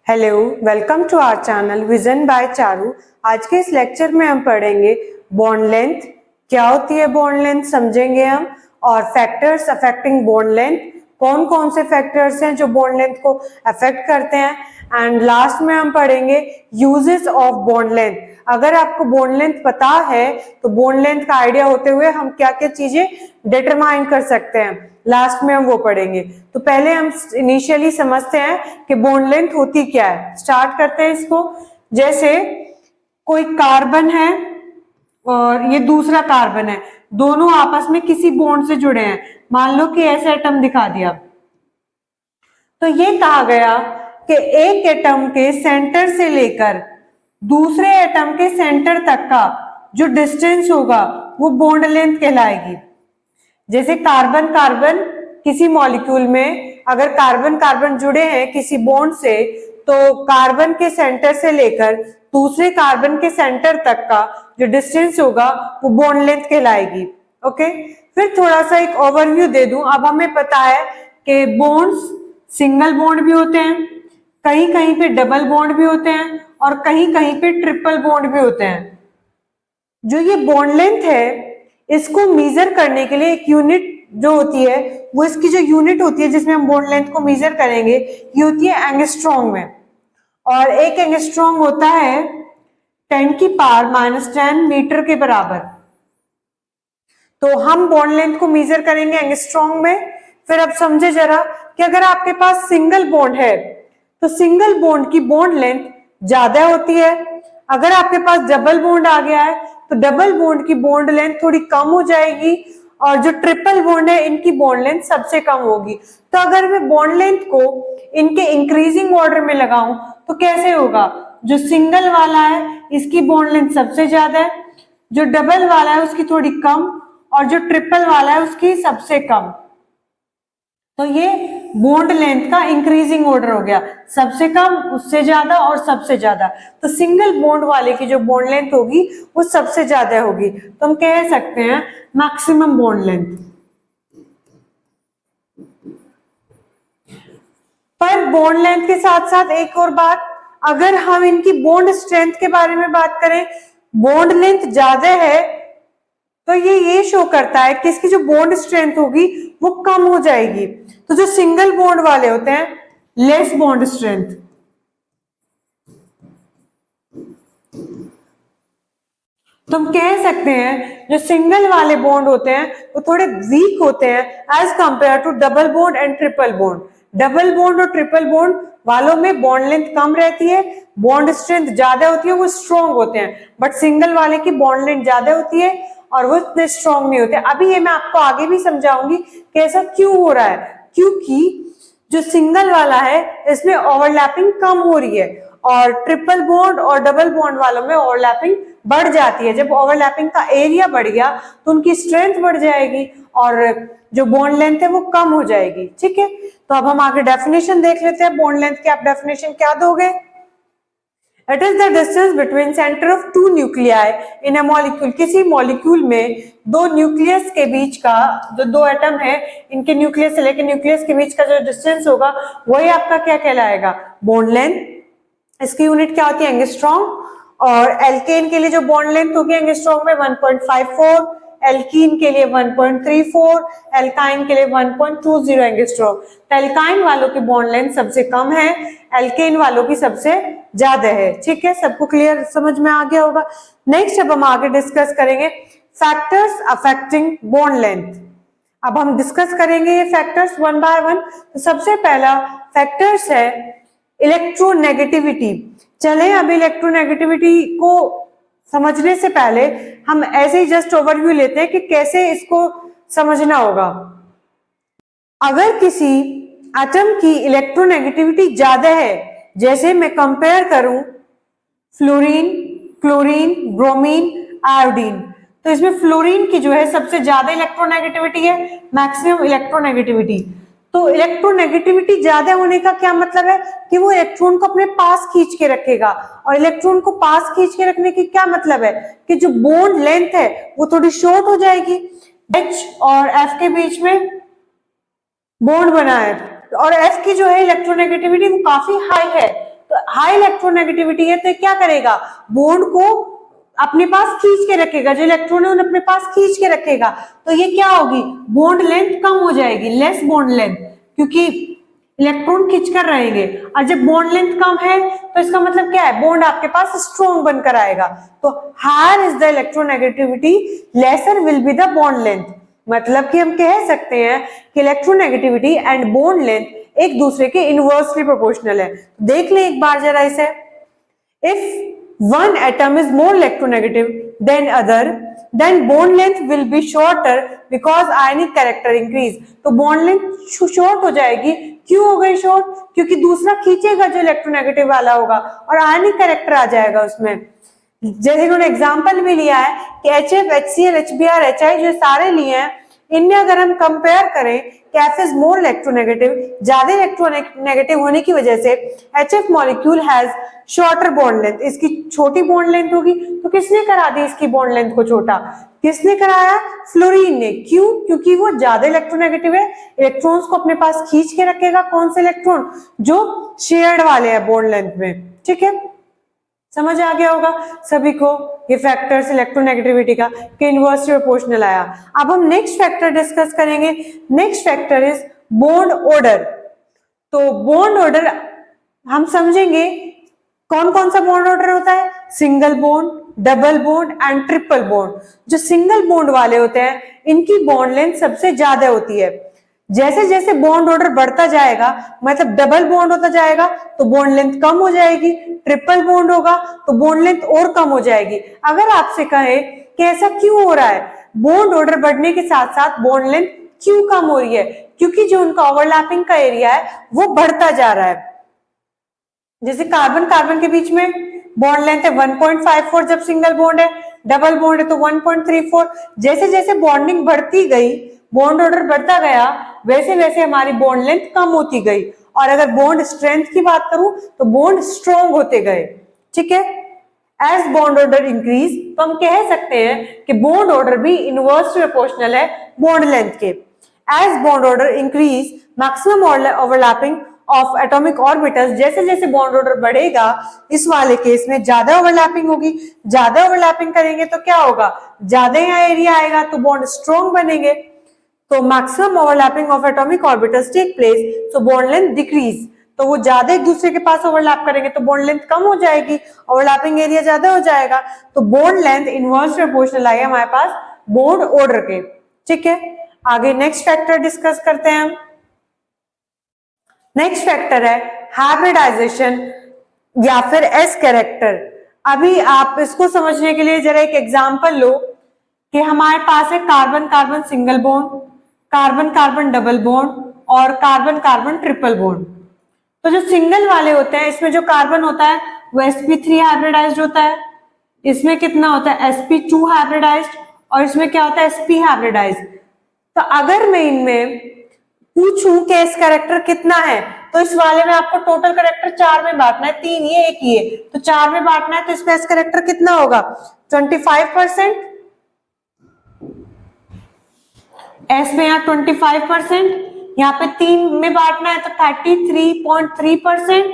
Hello, welcome to our channel Vision by Charu. आज के इस लेक्चर में हम पढ़ेंगे बॉन्ड लेंथ, क्या होती है बॉन्ड लेंथ समझेंगे हम, और फैक्टर्स अफेक्टिंग बॉन्ड लेंथ, कौन कौन से फैक्टर्स हैं जो बॉन्ड लेंथ को अफेक्ट करते हैं। एंड लास्ट में हम पढ़ेंगे यूजेस ऑफ बॉन्ड लेंथ। अगर आपको बॉन्ड लेंथ पता है तो बॉन्ड लेंथ का आइडिया होते हुए हम क्या क्या चीजें डिटरमाइन कर सकते हैं, लास्ट में हम वो पढ़ेंगे। तो पहले हम इनिशियली समझते हैं कि बॉन्ड लेंथ होती क्या है। स्टार्ट करते हैं इसको। जैसे कोई कार्बन है और ये दूसरा कार्बन है, दोनों आपस में किसी बॉन्ड से जुड़े हैं। मान लो कि ऐसे एटम दिखा दिया, तो ये कहा गया कि एक एटम के सेंटर से लेकर दूसरे एटम के सेंटर तक का जो डिस्टेंस होगा वो बॉन्ड लेंथ कहलाएगी। जैसे कार्बन कार्बन किसी मॉलिक्यूल में अगर कार्बन कार्बन जुड़े हैं किसी बॉन्ड से, तो कार्बन के सेंटर से लेकर दूसरे कार्बन के सेंटर तक का जो डिस्टेंस होगा वो बॉन्ड लेंथ कहलाएगी। ओके, फिर थोड़ा सा एक ओवरव्यू दे दूं। अब हमें पता है कि बॉन्ड्स सिंगल बॉन्ड भी होते हैं, कहीं कहीं पे डबल बॉन्ड भी होते हैं, और कहीं कहीं पे ट्रिपल बॉन्ड भी होते हैं। जो ये बॉन्ड लेंथ है इसको मेजर करने के लिए एक यूनिट जो होती है, वो इसकी जो यूनिट होती है जिसमें हम बॉन्ड लेंथ को मेजर करेंगे, ये होती है एंगस्ट्रॉम में। और एक एंगस्ट्रॉम होता है 10⁻⁻10 मीटर के बराबर। तो हम बॉन्ड लेंथ को मेजर करेंगे एंगस्ट्रॉम में। फिर अब समझे जरा कि अगर आपके पास सिंगल बॉन्ड है तो सिंगल बॉन्ड की बॉन्ड लेंथ ज्यादा होती है। अगर आपके पास डबल बॉन्ड आ गया है तो डबल बॉन्ड की बॉन्ड लेंथ थोड़ी कम हो जाएगी, और जो ट्रिपल बॉन्ड है इनकी बॉन्ड लेंथ सबसे कम होगी। तो अगर मैं बॉन्ड लेंथ को इनके इंक्रीजिंग ऑर्डर में लगाऊं तो कैसे होगा? जो सिंगल वाला है इसकी बॉन्ड लेंथ सबसे ज्यादा है, जो डबल वाला है उसकी थोड़ी कम, और जो ट्रिपल वाला है उसकी सबसे कम। तो ये बॉन्ड लेंथ का इंक्रीजिंग ऑर्डर हो गया, सबसे कम, उससे ज्यादा और सबसे ज्यादा। तो सिंगल बॉन्ड वाले की जो बॉन्ड लेंथ होगी वो सबसे ज्यादा होगी, तो हम कह सकते हैं मैक्सिमम बॉन्ड लेंथ। पर बॉन्ड लेंथ के साथ साथ एक और बात, अगर हम इनकी बॉन्ड स्ट्रेंथ के बारे में बात करें, बॉन्ड लेंथ ज्यादा है तो ये शो करता है कि इसकी जो बॉन्ड स्ट्रेंथ होगी वो कम हो जाएगी। तो जो सिंगल बॉन्ड वाले होते हैं लेस बॉन्ड स्ट्रेंथ, तो हम कह सकते हैं जो सिंगल वाले बॉन्ड होते हैं वो थोड़े वीक होते हैं as compared to double bond and triple bond. Double bond और ट्रिपल बॉन्ड वालों में बॉन्ड लेंथ कम रहती है, बॉन्ड स्ट्रेंथ ज्यादा होती है, वो स्ट्रॉन्ग होते हैं। बट सिंगल वाले की बॉन्ड लेंथ ज्यादा होती है और वो इतने स्ट्रॉन्ग नहीं होते। अभी ये मैं आपको आगे भी समझाऊंगी कि ऐसा क्यों हो रहा है, क्योंकि जो सिंगल वाला है इसमें ओवरलैपिंग कम हो रही है, और ट्रिपल बॉन्ड और डबल बॉन्ड वालों में ओवरलैपिंग बढ़ जाती है। जब ओवरलैपिंग का एरिया बढ़ गया तो उनकी स्ट्रेंथ बढ़ जाएगी और जो बॉन्ड लेंथ है वो कम हो जाएगी। ठीक है, तो अब हम आगे डेफिनेशन देख लेते हैं बॉन्ड लेंथ की। आप डेफिनेशन क्या दोगे? It is the distance between centre of two nuclei in a molecule. किसी मॉलिक्यूल में दो न्यूक्लियस के बीच का, जो दो एटम है इनके न्यूक्लियस से लेकर न्यूक्लियस के बीच का जो डिस्टेंस होगा वही आपका क्या कहलाएगा? Bond length. इसकी यूनिट क्या होती है? एंगस्ट्रॉम। और एल्केन के लिए जो बॉन्ड लेंथ होगी एंगस्ट्रॉम में 1.54, एल्कीन के लिए 1.34, एल्काइन के लिए 1.20 एंगस्ट्रॉम। तो एल्काइन वालों की बॉन्ड लेंथ सबसे कम है, एल्केन वालों की सबसे ज्यादा है। ठीक है, सबको क्लियर समझ में आ गया होगा। नेक्स्ट अब हम आगे डिस्कस करेंगे फैक्टर्स अफेक्टिंग बॉन्ड लेंथ। अब हम डिस्कस करेंगे ये फैक्टर्स वन बाय वन। तो सबसे पहला फैक्टर्स है इलेक्ट्रोनेगेटिविटी। चले अब इलेक्ट्रोनेगेटिविटी को समझने से पहले हम ऐसे ही जस्ट ओवरव्यू लेते हैं कि कैसे इसको समझना होगा। अगर किसी एटम की इलेक्ट्रोनेगेटिविटी ज्यादा है, जैसे मैं कंपेयर करूं फ्लोरीन, क्लोरीन, ब्रोमीन, आयोडीन, तो इसमें फ्लोरीन की जो है सबसे ज्यादा इलेक्ट्रोनेगेटिविटी है, मैक्सिमम इलेक्ट्रोनेगेटिविटी। तो इलेक्ट्रोनेगेटिविटी ज्यादा होने का क्या मतलब है? कि वो इलेक्ट्रॉन को अपने पास खींच के रखेगा, और इलेक्ट्रॉन को पास खींच के रखने की क्या मतलब है? कि जो बॉन्ड लेंथ है वो थोड़ी शॉर्ट हो जाएगी। H और F के बीच में बॉन्ड बना है और F की जो है इलेक्ट्रोनेगेटिविटी वो काफी हाई है, तो हाई इलेक्ट्रोनेगेटिविटी है तो क्या करेगा, बॉन्ड को अपने पास खींच के रखेगा, जो इलेक्ट्रॉन है उन्हें अपने पास खींच के रखेगा। तो ये क्या होगी, बॉन्ड लेंथ कम हो जाएगी, लेस बॉन्ड लेंथ, क्योंकि इलेक्ट्रॉन खींच कर रहेंगे। और जब बॉन्ड लेंथ कम है तो इसका मतलब क्या है, बॉन्ड आपके पास स्ट्रॉन्ग बनकर आएगा। तो higher is the electronegativity, lesser will be the bond length. मतलब कि हम कह सकते हैं कि इलेक्ट्रोनेगेटिविटी एंड बॉन्ड लेंथ एक दूसरे के इनवर्सली प्रोपोर्शनल है। देख लें एक बार जरा इसे, if one atom is more electronegative than other, then bond length will be shorter because ionic character increase। तो bond length short हो जाएगी। क्यों हो गई short, क्योंकि दूसरा खींचेगा जो इलेक्ट्रोनेगेटिव वाला होगा और आयनिक कैरेक्टर आ जाएगा उसमें। जैसे इन्होंने एग्जाम्पल भी लिया है कि HF, HCl, HBr, HI जो सारे लिए हैं, इनमें अगर हम कंपेयर करें कि F इज मोर इलेक्ट्रोनेगेटिव, ज्यादा इलेक्ट्रोनेगेटिव होने की वजह से HF molecule has shorter bond length, इसकी छोटी बॉन्ड लेंथ होगी। तो किसने करा दी इसकी बॉन्ड लेंथ को छोटा, किसने कराया, फ्लोरीन ने। क्यों, क्योंकि वो ज्यादा इलेक्ट्रोनेगेटिव है, इलेक्ट्रॉन्स को अपने पास खींच के रखेगा। कौन से इलेक्ट्रॉन, जो शेयर्ड वाले हैं बॉन्ड लेंथ में। ठीक है, समझ आ गया होगा सभी को ये फैक्टर्स इलेक्ट्रोनेगेटिविटी का कि इनवर्सली प्रोपोर्शनल आया। अब हम नेक्स्ट फैक्टर डिस्कस करेंगे। Next factor is bond order. तो बॉन्ड ऑर्डर हम समझेंगे कौन कौन सा बॉन्ड ऑर्डर होता है, single bond, double bond and triple bond. जो सिंगल बॉन्ड वाले होते हैं इनकी बॉन्ड लेंथ सबसे ज्यादा होती है। जैसे जैसे बॉन्ड ऑर्डर बढ़ता जाएगा, मतलब डबल बॉन्ड होता जाएगा तो बॉन्ड लेंथ कम हो जाएगी, ट्रिपल बॉन्ड होगा तो बॉन्ड लेंथ और कम हो जाएगी। अगर आपसे कहे कि ऐसा क्यों हो रहा है, बॉन्ड ऑर्डर बढ़ने के साथ साथ बॉन्ड लेंथ क्यों कम हो रही है, क्योंकि जो उनका ओवरलैपिंग का एरिया है वो बढ़ता जा रहा है। जैसे कार्बन कार्बन के बीच में बॉन्ड लेंथ है 1.54 जब सिंगल बॉन्ड है, डबल बॉन्ड है तो 1.34। जैसे जैसे बॉन्डिंग बढ़ती गई, बॉन्ड ऑर्डर बढ़ता गया, वैसे वैसे हमारी बॉन्ड लेंथ कम होती गई। और अगर बॉन्ड स्ट्रेंथ की बात करूं तो बॉन्ड स्ट्रॉन्ग होते गए। ठीक है, एज बॉन्ड ऑर्डर इंक्रीज, तो हम कह सकते हैं कि बॉन्ड ऑर्डर भी इनवर्सली प्रोपोर्शनल है बॉन्ड लेंथ के। As bond order increase, maximum overlapping of atomic orbitals, जैसे जैसे बॉन्ड ऑर्डर बढ़ेगा, इस वाले केस में ज्यादा ओवरलैपिंग होगी। ज्यादा ओवरलैपिंग करेंगे तो क्या होगा, ज्यादा यहाँ एरिया आएगा तो बॉन्ड स्ट्रॉन्ग बनेंगे। तो maximum overlapping of atomic orbitals take place, so bond length decrease. तो वो ज्यादा एक दूसरे के पास ओवरलैप करेंगे तो बॉन्ड लेंथ कम हो जाएगी, ओवरलैपिंग एरिया ज्यादा हो जाएगा। तो बॉन्ड लेंथ इनवर्स प्रोपोर्शनल आएगा हमारे पास बॉन्ड ऑर्डर के। ठीक है, आगे नेक्स्ट फैक्टर डिस्कस करते हैं हम। नेक्स्ट फैक्टर है हाइब्रिडाइजेशन या फिर एस कैरेक्टर। अभी आप इसको समझने के लिए जरा एक एग्जांपल लो कि हमारे पास है carbon carbon single bond, carbon carbon double bond और कार्बन कार्बन ट्रिपल बॉन्ड। तो जो सिंगल वाले होते हैं इसमें जो कार्बन होता है वो sp3 हाइब्रिडाइज्ड होता है, इसमें कितना होता है sp2 हाइब्रिडाइज्ड और इसमें क्या होता है sp हाइब्रिडाइज्ड। तो अगर मैं इनमें पूछूं कि एस कैरेक्टर कितना है, तो इस वाले में आपको टोटल कैरेक्टर 4 में बांटना है, 3 ये 1 ये, तो 4 में बांटना है तो इसमें एस कैरेक्टर कितना होगा 25%, एस में यहाँ 25%, यहाँ पे 3 में बांटना है तो 33.3%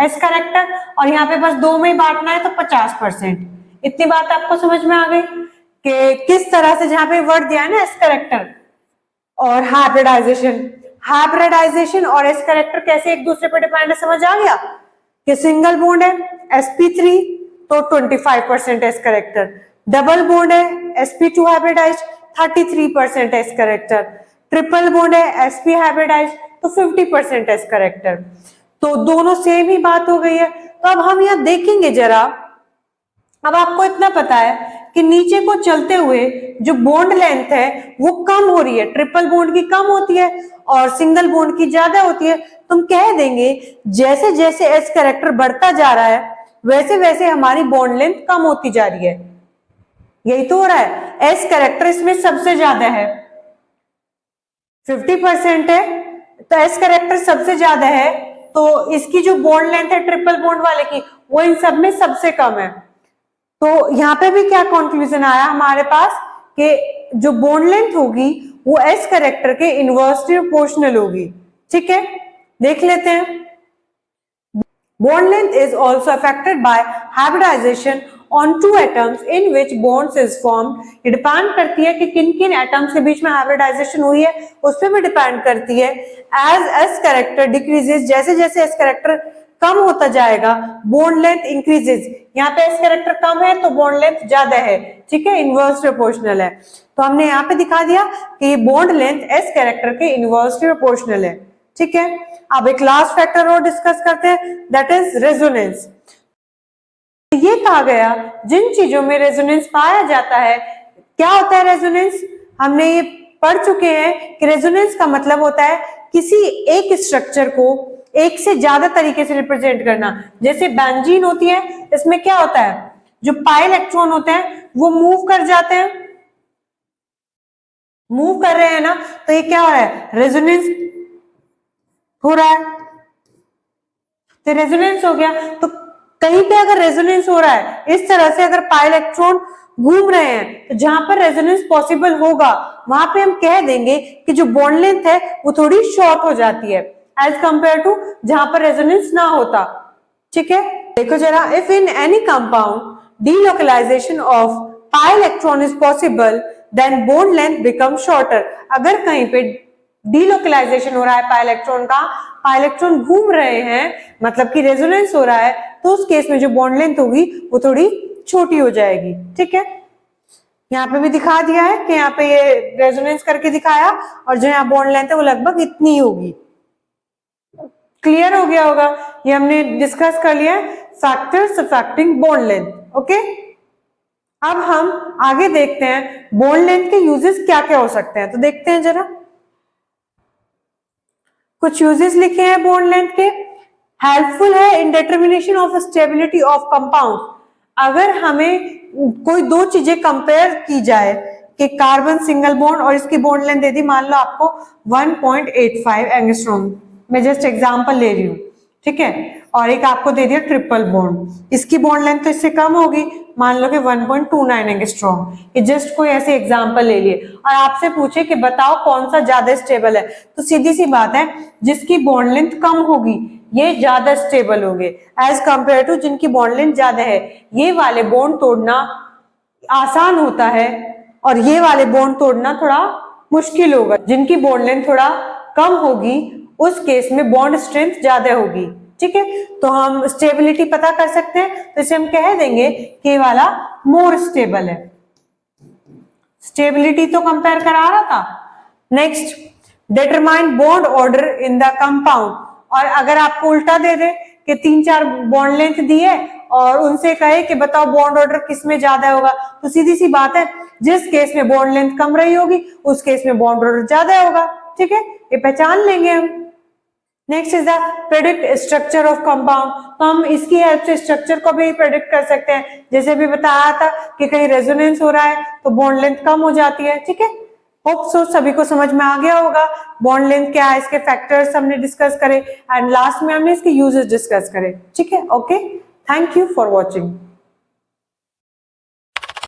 एस कैरेक्टर, और यहाँ पे बस 2 में बांटना है तो 50%। इतनी बात आपको समझ में आ गई कि किस तरह से जहां पे वर्ड दिया है ना एस कैरेक्टर और हाइब्रिडाइजेशन और एस कैरेक्टर कैसे एक दूसरे पर डिपेंड है, समझ आ गया कि सिंगल बॉन्ड है sp3 तो 25% एस कैरेक्टर, डबल बॉन्ड है sp2 hybridized 33% S character, triple bond है sp हाइब्रिडाइज्ड तो 50% एस कैरेक्टर। तो दोनों सेम ही बात हो गई है। तो अब हम यहाँ देखेंगे जरा, अब आपको इतना पता है कि नीचे को चलते हुए जो बॉन्ड लेंथ है वो कम हो रही है, ट्रिपल बॉन्ड की कम होती है और सिंगल बॉन्ड की ज्यादा होती है। तुम कह देंगे जैसे जैसे एस कैरेक्टर बढ़ता जा रहा है वैसे वैसे हमारी बॉन्ड लेंथ कम होती जा रही है। यही तो हो रहा है, एस कैरेक्टर इसमें सबसे ज्यादा है, 50% है, तो एस कैरेक्टर सबसे ज्यादा है, तो इसकी जो बॉन्ड लेंथ है ट्रिपल बॉन्ड वाले की वो इन सब में सबसे कम है। तो यहाँ पे भी क्या कंक्लूजन आया हमारे पास कि जो बॉन्ड लेंथ होगी वो एस कैरेक्टर के इनवर्सली प्रोपोर्शनल होगी। ठीक है, देख लेते हैं। Bond length is also affected by hybridization on two atoms in which bonds is formed. ये डिपेंड करती है कि किन किन एटम्स के बीच में हाइब्रिडाइजेशन हुई है, उस पर भी डिपेंड करती है. As S character decreases, जैसे जैसे S कैरेक्टर कम होता जाएगा, बॉन्ड लेंथ इंक्रीजेज. यहाँ पे S कैरेक्टर कम है तो बॉन्ड लेंथ ज्यादा है, ठीक है, इनवर्स प्रोपोर्शनल है. तो हमने यहाँ पे दिखा दिया कि बॉन्ड लेंथ S कैरेक्टर के इनवर्सली प्रोपोर्शनल है, ठीक है. अब एक लास्ट फैक्टर और डिस्कस करते हैं, दैट इज रेजोनेंस. ये कहा गया जिन चीजों में रेजोनेंस पाया जाता है, क्या होता है रेजोनेंस, हमने ये पढ़ चुके हैं कि रेजोनेंस का मतलब होता है किसी एक स्ट्रक्चर को एक से ज्यादा तरीके से रिप्रेजेंट करना. जैसे बेंजीन होती है, इसमें क्या होता है, जो पाई इलेक्ट्रॉन होते हैं वो मूव कर जाते हैं, मूव कर रहे हैं ना, तो ये क्या हो रहा है, रेजोनेंस हो रहा है. तो रेजोनेंस हो गया. तो कहीं पे अगर रेजोनेंस हो रहा है इस तरह से, अगर पाई इलेक्ट्रॉन घूम रहे हैं, तो जहां पर रेजोनेंस पॉसिबल होगा वहां पे हम कह देंगे कि जो बॉन्ड लेंथ है वो थोड़ी शॉर्ट हो जाती है एज कंपेयर टू जहां पर रेजोनेंस ना होता, ठीक है. देखो जरा, if in any compound delocalization of pi electron is possible then bond length become shorter. अगर कहीं पे डीलोकलाइजेशन हो रहा है पाई इलेक्ट्रॉन का, पाई इलेक्ट्रॉन घूम रहे हैं, मतलब कि रेजोनेंस हो रहा है, तो उस केस में जो बॉन्ड लेंथ होगी वो थोड़ी छोटी हो जाएगी, ठीक है. यहाँ पे भी दिखा दिया है कि यहाँ पे ये रेजोनेंस करके दिखाया, और जो यहाँ बॉन्ड लेंथ है वो लगभग इतनी होगी. क्लियर हो गया होगा, ये हमने डिस्कस कर लिया factors affecting bond length. Okay, अब हम आगे देखते हैं बॉन्ड लेंथ के यूजेस क्या क्या हो सकते हैं. तो देखते हैं जरा, कुछ यूजेस लिखे हैं बॉन्ड लेंथ के. हेल्पफुल है in determination of stability of compound. अगर हमें कोई दो चीजें कंपेयर की जाए कि कार्बन सिंगल बॉन्ड और इसकी बॉन्ड लेंथ दे दी, मान लो आपको 1.85 एंगस्ट्रॉम, मैं जस्ट एग्जांपल ले रही हूँ, ठीक है, और एक आपको दे दिया ट्रिपल बॉन्ड, इसकी बॉन्ड लेंथ तो इससे कम होगी, मान लो कि 1.29 एंगस्ट्रॉम. ये जस्ट कोई ऐसे एग्जांपल ले लिए और आपसे पूछे कि बताओ कौन सा ज्यादा स्टेबल है, तो सीधी सी बात है जिसकी बॉन्ड लेंथ कम होगी ये ज्यादा स्टेबल होंगे एज कंपेयर टू जिनकी बॉन्ड लेंथ ज्यादा है. ये वाले बॉन्ड तोड़ना आसान होता है और ये वाले बॉन्ड तोड़ना थोड़ा मुश्किल होगा. जिनकी बॉन्ड लेंथ थोड़ा कम होगी उस केस में बॉन्ड स्ट्रेंथ ज्यादा होगी, ठीक है. तो हम स्टेबिलिटी पता कर सकते हैं, तो इसे हम कह देंगे कि ये वाला मोर स्टेबल है. स्टेबिलिटी तो कंपेयर करा रहा था. Next, determine bond order in the compound. और अगर आपको उल्टा दे दे कि 3-4 बॉन्ड लेंथ दी है और उनसे कहे कि बताओ बॉन्ड ऑर्डर किसमें ज्यादा होगा, तो सीधी सी बात है जिस केस में बॉन्ड लेंथ कम रही होगी उस केस में बॉन्ड ऑर्डर ज्यादा होगा, ठीक है, ये पहचान लेंगे हम. Next is the predict structure of compound. तो हम इसकी हेल्प से स्ट्रक्चर को भी प्रेडिक्ट कर सकते हैं, जैसे भी बताया था कि कहीं रेजोनेंस हो रहा है तो बॉन्ड लेंथ कम हो जाती है, ठीक है. होप सो सभी को समझ में आ गया होगा बॉन्ड लेंथ क्या है, इसके फैक्टर्स हमने डिस्कस करे एंड लास्ट में हमने इसके यूजेस डिस्कस करे, ठीक है. Okay, thank you for watching.